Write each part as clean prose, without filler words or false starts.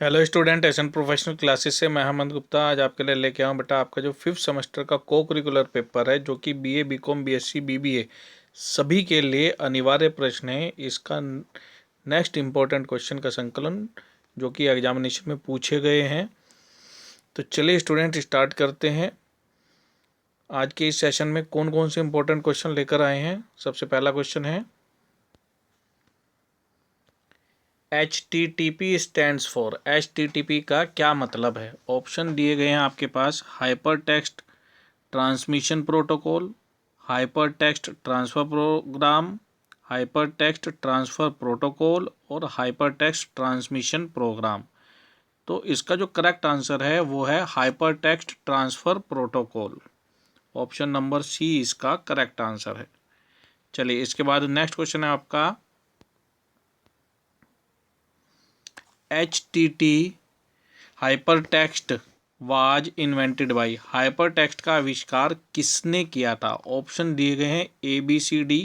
Hello student, SN professional classes से मैं हेमंत गुप्ता आज आपके लिए लेके आऊँ बेटा आपका जो 5th सेमेस्टर का को करिकुलर पेपर है जो कि बीए बीकॉम बीएससी बीबीए सभी के लिए अनिवार्य प्रश्न है। इसका नेक्स्ट इम्पोर्टेंट क्वेश्चन का संकलन जो कि एग्जामिनेशन में पूछे गए हैं। तो चलिए स्टूडेंट स्टार्ट करते हैं। आज के इस सेशन में कौन कौन से इम्पोर्टेंट क्वेश्चन लेकर आए हैं। सबसे पहला क्वेश्चन है HTTP स्टैंड्स फॉर। HTTP का क्या मतलब है। ऑप्शन दिए गए हैं आपके पास hypertext transmission protocol, hypertext transfer program, hypertext transfer protocol और हाइपर टेक्स्ट ट्रांसमिशन प्रोग्राम। तो इसका जो करेक्ट आंसर है वो है hypertext transfer protocol. Option number C इसका करेक्ट आंसर है। चलिए इसके बाद नेक्स्ट क्वेश्चन है आपका HTT hyper text was invented by. Hyper text का आविष्कार किसने किया था। ऑप्शन दिए गए हैं ABCD।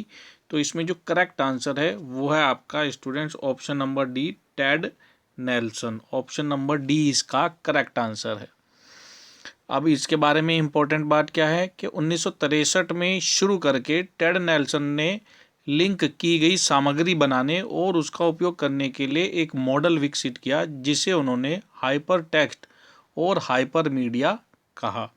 तो इसमें जो करेक्ट आंसर है वो है आपका students option number D Ted Nelson. Option number D इसका करेक्ट आंसर है। अब इसके बारे में इम्पोर्टेंट बात क्या है कि 1963 में शुरू करके टेड नेल्सन ने लिंक की गई सामग्री बनाने और उसका उपयोग करने के लिए एक मॉडल विकसित किया जिसे उन्होंने हाइपर टेक्स्ट और हाइपर मीडिया कहा।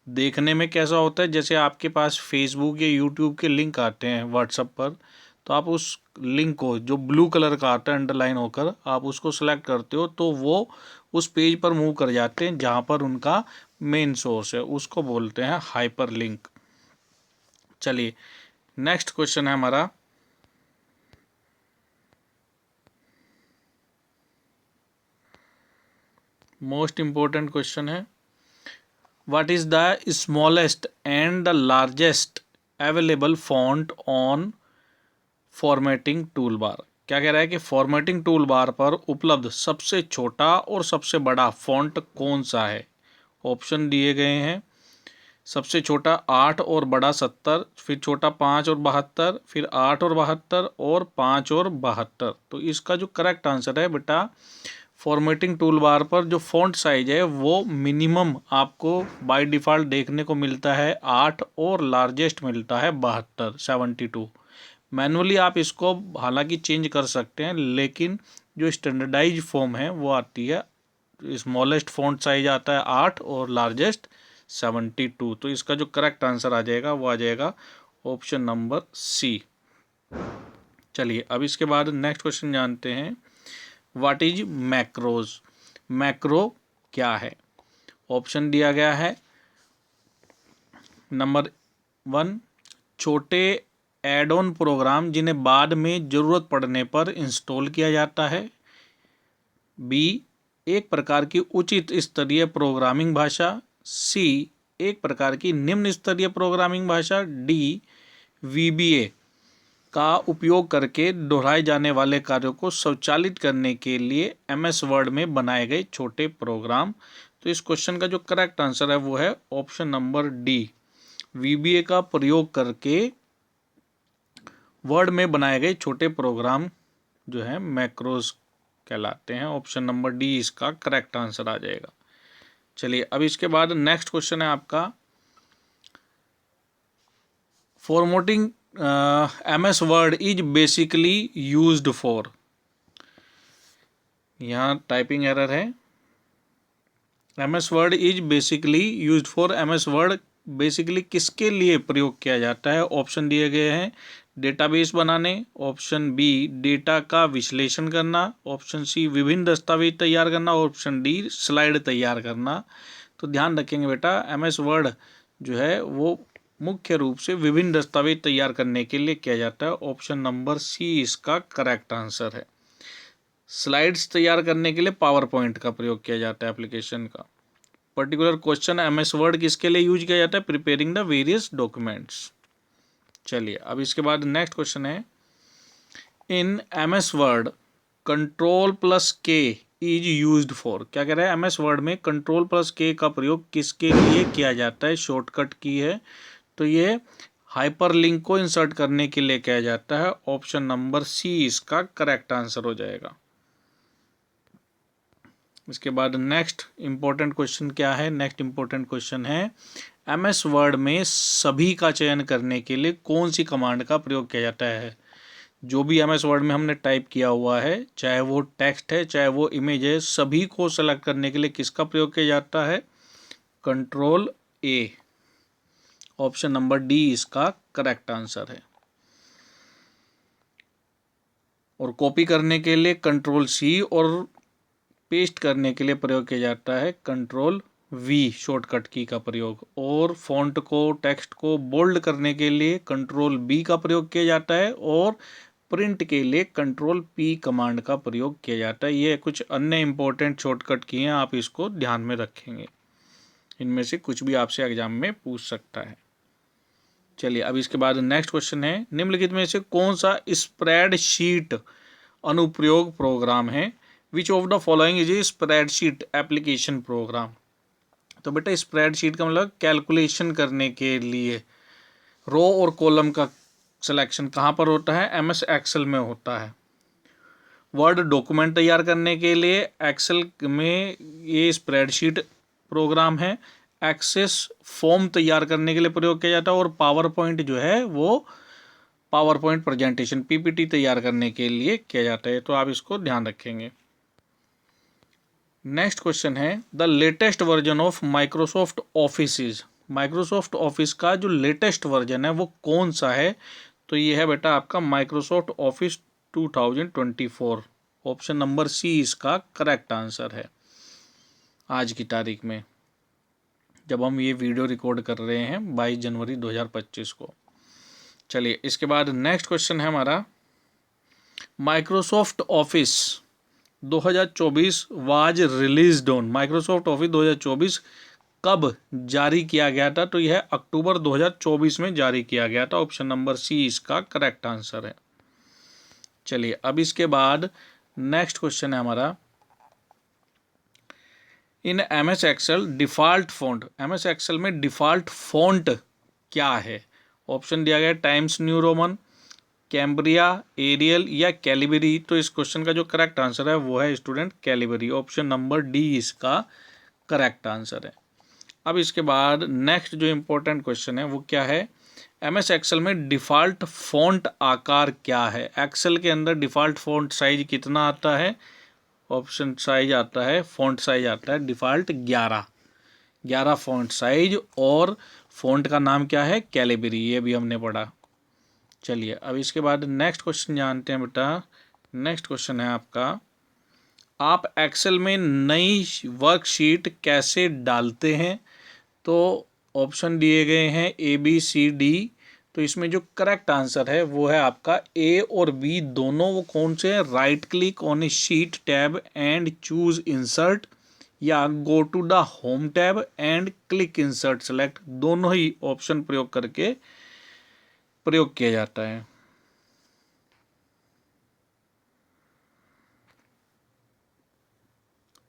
देखने में कैसा होता है, जैसे आपके पास फेसबुक या यूट्यूब के लिंक आते हैं व्हाट्सएप पर, तो आप उस लिंक को जो ब्लू कलर का आता है अंडरलाइन होकर आप उसको सेलेक्ट करते हो तो वो उस पेज पर मूव कर जाते हैं जहाँ पर उनका मेन सोर्स है, उसको बोलते हैं हाइपर लिंक। चलिए नेक्स्ट क्वेश्चन है हमारा मोस्ट इम्पोर्टेंट क्वेश्चन है what is the smallest and the largest available font on formatting tool bar. क्या कह रहा है कि फॉर्मेटिंग टूल बार पर उपलब्ध सबसे छोटा और सबसे बड़ा फॉन्ट कौन सा है। ऑप्शन दिए गए हैं सबसे छोटा 8 और बड़ा 70, फिर छोटा 5 और 72, फिर 8 और 72 और 5 और 72। तो इसका जो करेक्ट आंसर है बेटा फॉर्मेटिंग टूल बार पर जो फॉन्ट साइज है वो मिनिमम आपको बाय डिफ़ॉल्ट देखने को मिलता है 8 और लार्जेस्ट मिलता है 72 72। मैनुअली आप इसको हालांकि चेंज कर सकते हैं लेकिन जो स्टैंडर्डाइज फॉर्म है वो आती है स्मॉलेस्ट फॉन्ट साइज आता है 8 और लार्जेस्ट 72। तो इसका जो करेक्ट आंसर आ जाएगा वो आ जाएगा ऑप्शन नंबर सी। चलिए अब इसके बाद नेक्स्ट क्वेश्चन जानते हैं व्हाट इज मैक्रोज। मैक्रो क्या है। ऑप्शन दिया गया है नंबर 1 छोटे एड ऑन प्रोग्राम जिन्हें बाद में ज़रूरत पड़ने पर इंस्टॉल किया जाता है। बी एक प्रकार की उचित स्तरीय प्रोग्रामिंग भाषा। सी एक प्रकार की निम्न स्तरीय प्रोग्रामिंग भाषा। डी VBA का उपयोग करके दोहराए जाने वाले कार्यों को स्वचालित करने के लिए MS वर्ड में बनाए गए छोटे प्रोग्राम। तो इस क्वेश्चन का जो करेक्ट आंसर है वो है ऑप्शन नंबर डी VBA का प्रयोग करके वर्ड में बनाए गए छोटे प्रोग्राम जो है मैक्रोज कहलाते हैं। ऑप्शन नंबर डी इसका करेक्ट आंसर आ जाएगा। चलिए अब इसके बाद नेक्स्ट क्वेश्चन है आपका formatting MS word is basically used for. यहाँ टाइपिंग एरर है। MS word is basically used for. MS word basically किसके लिए प्रयोग किया जाता है। ऑप्शन दिए गए हैं डेटाबेस बनाने। ऑप्शन बी डेटा का विश्लेषण करना। ऑप्शन सी विभिन्न दस्तावेज तैयार करना। ऑप्शन डी स्लाइड तैयार करना। तो ध्यान रखेंगे बेटा MS वर्ड जो है वो मुख्य रूप से विभिन्न दस्तावेज तैयार करने के लिए किया जाता है। ऑप्शन नंबर सी इसका करेक्ट आंसर है। स्लाइड्स तैयार करने के लिए पावर पॉइंट का प्रयोग किया जाता है एप्लीकेशन का। पर्टिकुलर क्वेश्चन MS वर्ड किसके लिए यूज किया जाता है प्रिपेयरिंग द वेरियस डॉक्यूमेंट्स। चलिए अब इसके बाद नेक्स्ट क्वेश्चन है इन MS word Ctrl+K is used for. क्या कह रहा है MS वर्ड में Ctrl+K का प्रयोग किसके लिए किया जाता है। शॉर्टकट की है तो ये हाइपरलिंक को इंसर्ट करने के लिए किया जाता है। ऑप्शन नंबर सी इसका करेक्ट आंसर हो जाएगा। इसके बाद नेक्स्ट इम्पोर्टेंट क्वेश्चन क्या है? नेक्स्ट इम्पोर्टेंट क्वेश्चन है MS वर्ड में सभी का चयन करने के लिए कौन सी कमांड का प्रयोग किया जाता है? जो भी MS वर्ड में हमने टाइप किया हुआ है, चाहे वो टेक्स्ट है चाहे वो इमेज है, सभी को सेलेक्ट करने के लिए किसका प्रयोग किया जाता है? Control A। Option number D इसका करेक्ट आंसर है। और कॉपी करने के लिए कंट्रोल C और पेस्ट करने के लिए प्रयोग किया जाता है कंट्रोल V शॉर्टकट की का प्रयोग। और फॉन्ट को, टेक्स्ट को बोल्ड करने के लिए कंट्रोल B का प्रयोग किया जाता है और प्रिंट के लिए कंट्रोल P कमांड का प्रयोग किया जाता है। ये कुछ अन्य इंपॉर्टेंट शॉर्टकट की हैं, आप इसको ध्यान में रखेंगे। इनमें से कुछ भी आपसे एग्जाम में पूछ सकता है। चलिए अब इसके बाद नेक्स्ट क्वेश्चन है, निम्नलिखित में से कौन सा स्प्रेडशीट अनुप्रयोग प्रोग्राम है? Which of the following is a spreadsheet application program? तो बेटा स्प्रेडशीट का मतलब कैलकुलेशन करने के लिए रो और कॉलम का सिलेक्शन कहाँ पर होता है? MS एक्सेल में होता है। वर्ड डॉक्यूमेंट तैयार करने के लिए एक्सेल में ये स्प्रेडशीट प्रोग्राम है। एक्सेस फॉर्म तैयार करने के लिए प्रयोग किया जाता है। और पावर पॉइंट जो है वो पावर पॉइंट प्रेजेंटेशन PPT तैयार करने के लिए किया जाता है। तो आप इसको ध्यान रखेंगे। नेक्स्ट क्वेश्चन है, the latest version of Microsoft office is? Microsoft office का जो लेटेस्ट वर्जन है वो कौन सा है? तो ये है बेटा आपका Microsoft office 2024। Option number C इसका करेक्ट आंसर है आज की तारीख में, जब हम ये वीडियो रिकॉर्ड कर रहे हैं 22 जनवरी 2025 को। चलिए इसके बाद नेक्स्ट क्वेश्चन है हमारा, Microsoft office 2024 was released on? Microsoft office 2024 कब जारी किया गया था? तो यह अक्टूबर 2024 में जारी किया गया था। ऑप्शन नंबर C इसका करेक्ट आंसर है। चलिए अब इसके बाद नेक्स्ट क्वेश्चन है हमारा, in MS Excel default font, MS Excel में डिफ़ॉल्ट फ़ॉन्ट क्या है? ऑप्शन दिया गया Times New Roman, Cambria, Arial या कैलिबरी। तो इस क्वेश्चन का जो करेक्ट आंसर है वो है student Calibri. Option number D इसका करेक्ट आंसर है। अब इसके बाद नेक्स्ट जो इम्पोर्टेंट क्वेश्चन है वो क्या है, MS एक्सेल में डिफ़ॉल्ट फ़ॉन्ट आकार क्या है? एक्सेल के अंदर डिफ़ॉल्ट फ़ॉन्ट साइज कितना आता है? ऑप्शन साइज आता है, फ़ॉन्ट साइज आता है डिफ़ॉल्ट 11 फ़ॉन्ट साइज। और फ़ॉन्ट का नाम क्या है? कैलिबरी, ये भी हमने पढ़ा। चलिए अब इसके बाद नेक्स्ट क्वेश्चन जानते हैं बेटा। नेक्स्ट क्वेश्चन है आपका, आप एक्सेल में नई वर्कशीट कैसे डालते हैं? तो ऑप्शन दिए गए हैं ABCD। तो इसमें जो करेक्ट आंसर है वो है आपका A और B दोनों। वो कौन से हैं? Right click on a sheet tab and choose insert, या go to the home tab and click insert select. दोनों ही ऑप्शन प्रयोग करके प्रयोग किया जाता है।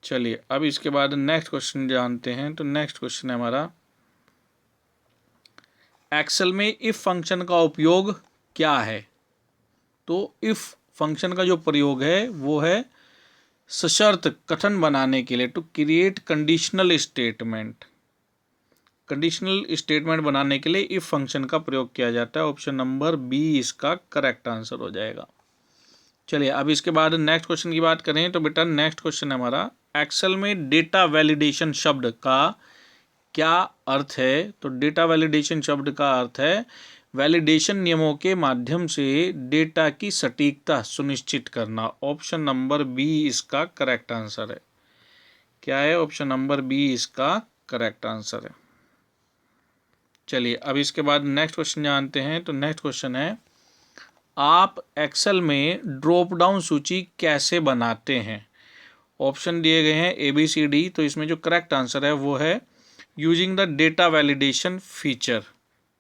चलिए अब इसके बाद नेक्स्ट क्वेश्चन जानते हैं। तो नेक्स्ट क्वेश्चन है हमारा, एक्सेल में इफ फंक्शन का उपयोग क्या है? तो इफ फंक्शन का जो प्रयोग है वो है सशर्त कथन बनाने के लिए, to create conditional statement. Conditional statement बनाने के लिए इफ फंक्शन का प्रयोग किया जाता है। ऑप्शन नंबर B इसका करेक्ट आंसर हो जाएगा। चलिए अब इसके बाद नेक्स्ट क्वेश्चन की बात करें तो बेटा नेक्स्ट क्वेश्चन है हमारा, एक्सेल में डेटा वैलिडेशन शब्द का क्या अर्थ है? तो डेटा वैलिडेशन शब्द का अर्थ है वैलिडेशन नियमों के माध्यम से डेटा की सटीकता सुनिश्चित करना। ऑप्शन नंबर B इसका करेक्ट आंसर है। क्या है? ऑप्शन नंबर B इसका करेक्ट आंसर है। चलिए अब इसके बाद नेक्स्ट क्वेश्चन जानते हैं। तो नेक्स्ट क्वेश्चन है, आप एक्सेल में ड्रॉप डाउन सूची कैसे बनाते हैं? ऑप्शन दिए गए हैं ABCD। तो इसमें जो करेक्ट आंसर है वो है using the data validation feature,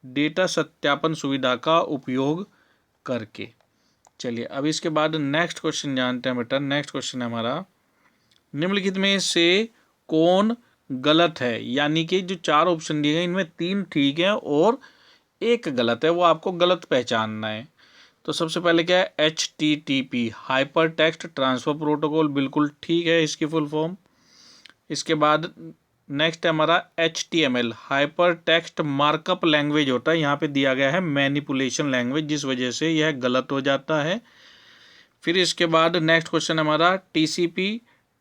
data सत्यापन सुविधा का उपयोग करके। चलिए अब इसके बाद नेक्स्ट क्वेश्चन जानते हैं बेटा। नेक्स्ट क्वेश्चन है हमारा, निम्नलिखित में से कौन गलत है? यानी कि जो 4 ऑप्शन दिए गए इनमें 3 ठीक हैं और 1 गलत है, वो आपको गलत पहचानना है। तो सबसे पहले क्या है? HTTP hyper text transfer protocol, बिल्कुल ठीक है इसकी फुल फॉर्म। इसके बाद नेक्स्ट है हमारा HTML, hyper text markup language होता है, यहाँ पे दिया गया है मैनिपुलेशन लैंग्वेज, जिस वजह से यह गलत हो जाता है। फिर इसके बाद नेक्स्ट क्वेश्चन हमारा TCP,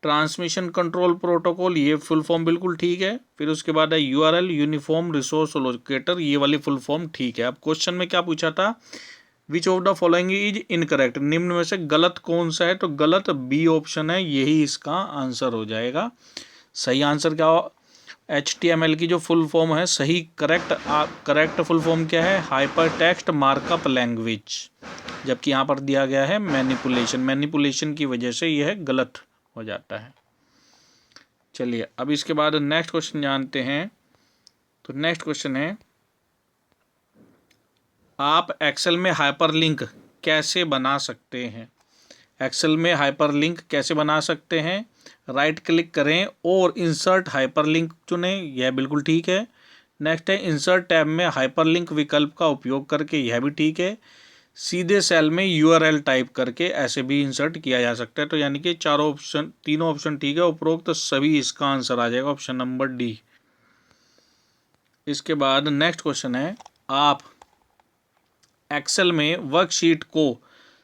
ट्रांसमिशन कंट्रोल प्रोटोकॉल, ये फुल फॉर्म बिल्कुल ठीक है। फिर उसके बाद है URL, यूनिफॉर्म रिसोर्स लोकेटर, ये वाली फुल फॉर्म ठीक है। अब क्वेश्चन में क्या पूछा था, which of the following is incorrect, निम्न में से गलत कौन सा है, तो गलत B ऑप्शन है, यही इसका आंसर हो जाएगा। सही आंसर क्या हो, HTML की जो फुल फॉर्म है, सही करेक्ट फुल फॉर्म क्या है, हाइपर टेक्स्ट मार्कअप लैंग्वेज, जबकि यहाँ पर दिया गया है मैनिपुलेशन की वजह से यह गलत हो जाता है। चलिए अब इसके बाद नेक्स्ट क्वेश्चन जानते हैं। तो नेक्स्ट क्वेश्चन है, आप एक्सेल में हाइपरलिंक कैसे बना सकते हैं। एक्सेल में हाइपरलिंक कैसे बना सकते हैं, राइट क्लिक करें और इंसर्ट हाइपरलिंक चुनें, यह बिल्कुल ठीक है। नेक्स्ट है इंसर्ट टैब में हाइपरलिंक विकल्प का उपयोग करके, यह भी ठीक है। सीधे सेल में URL टाइप करके ऐसे भी इंसर्ट किया जा सकता है। तो यानी कि तीनों ऑप्शन ठीक है, उपरोक्त तो सभी इसका आंसर आ जाएगा ऑप्शन नंबर D। इसके बाद नेक्स्ट क्वेश्चन है, आप एक्सेल में वर्कशीट को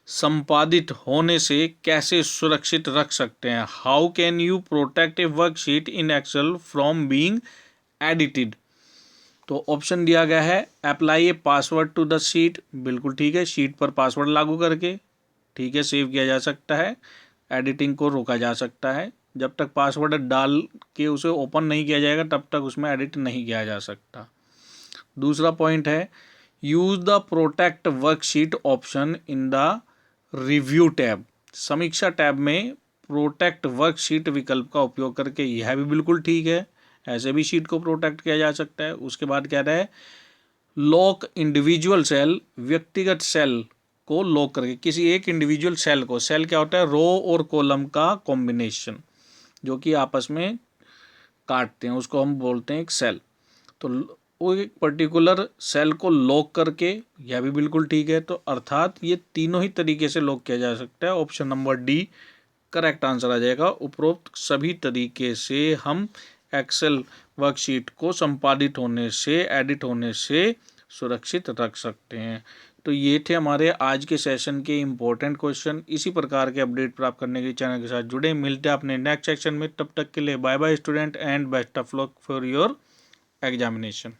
संपादित होने से कैसे सुरक्षित रख सकते हैं। How can you protect a worksheet in Excel from being edited. तो ऑप्शन दिया गया है, apply a password to the sheet, बिल्कुल ठीक है, शीट पर पासवर्ड लागू करके, ठीक है, सेव किया जा सकता है, एडिटिंग को रोका जा सकता है। जब तक पासवर्ड डाल के उसे ओपन नहीं किया जाएगा तब तक उसमें एडिट नहीं किया जा सकता। दूसरा पॉइंट है, use the protect worksheet option in the review tab, समीक्षा टैब में प्रोटेक्ट वर्कशीट विकल्प का उपयोग करके, यह भी बिल्कुल ठीक है, ऐसे भी शीट को प्रोटेक्ट किया जा सकता है। उसके बाद कह रहा है, लॉक इंडिविजुअल सेल, व्यक्तिगत सेल को लॉक करके, किसी एक इंडिविजुअल सेल को, सेल क्या होता है, रो और कॉलम का कॉम्बिनेशन जो कि आपस में काटते हैं, उसको हम बोलते हैं एक सेल। तो वो एक पर्टिकुलर सेल को लॉक करके, यह भी बिल्कुल ठीक है। तो अर्थात ये तीनों ही तरीके से लॉक किया जा सकता है, option number D correct answer आ जाएगा। उपरोक्त सभी तरीके से हम एक्सेल वर्कशीट को संपादित होने से, एडिट होने से सुरक्षित रख सकते हैं। तो ये थे हमारे आज के सेशन के इम्पोर्टेंट क्वेश्चन। इसी प्रकार के अपडेट प्राप्त करने के लिए चैनल के साथ जुड़े, मिलते हैं अपने नेक्स्ट सेक्शन में। तब तक के लिए bye bye student and best of luck for your examination.